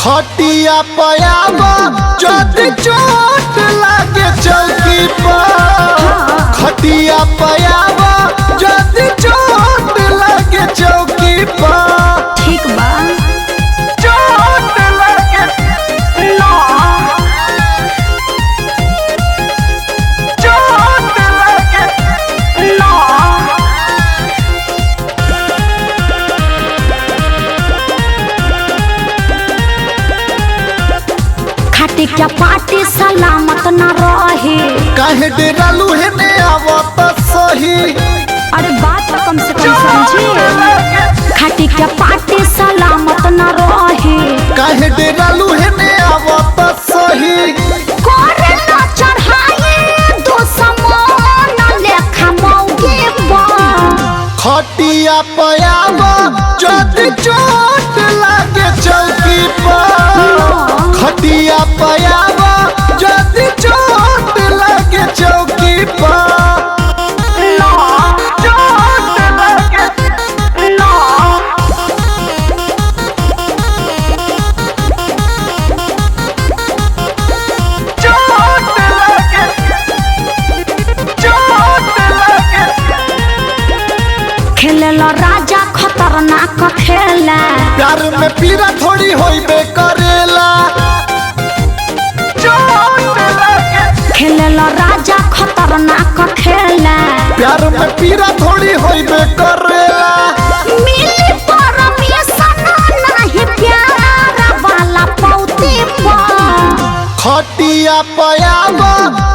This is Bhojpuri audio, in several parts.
खटिया पयावा जदि चोट लागे चौकी पर। खटिया पयावा जदि चोट लागे चौकी पर। ठीक बा चोट लागे ना, चोट लागे ना। खाटी क्या पाटी सलामत न रहे। काहे डेरालू है ने आवत सही। अरे बात तो कम से कम समझिए। खाटी क्या पाटी सलामत न रहे। काहे डेरालू है ने आवत सही। करे न चढ़ाए दो समान लेखा मौके पर। खटिया पयावा जदि चोट लागे चौकी पर। खटिया पयावा जदि चोट लागे चौकी पर। चोट लागे ना, चोट लागे, चोट लागे। खेलेला राजा खतरनाक खेला। प्यार में पीरा थोड़ी होइबे करेला। चोट लागे, खेलेला राजा खतरनाक खेला। प्यार में पीरा थोड़ी होइबे करेला। मिली परमिशन नहीं प्यार वाला पौती पर। खटिया पयावा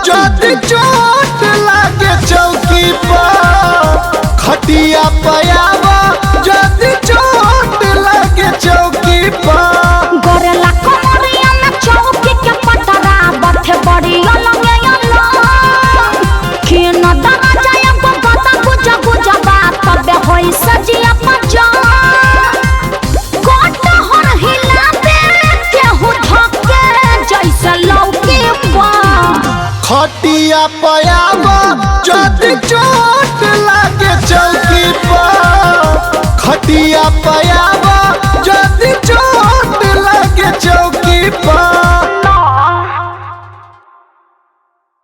जदि चोट लागे चौकी पर। खटिया पयावा जदि चोट लागे चौकी पर। गोरेला कमरिया में चौकी के पटरा बथे बड़ी अलग अलग। कि न दरा जाए गो गदा गुजा गुजा बात तबे होई सजिया पजा। कोट हर हिला दे केहू धके जैसे लौके पर। खटिया पयावा जदि चोट लागे चौकी पर। खटिया पयावा जदि चोट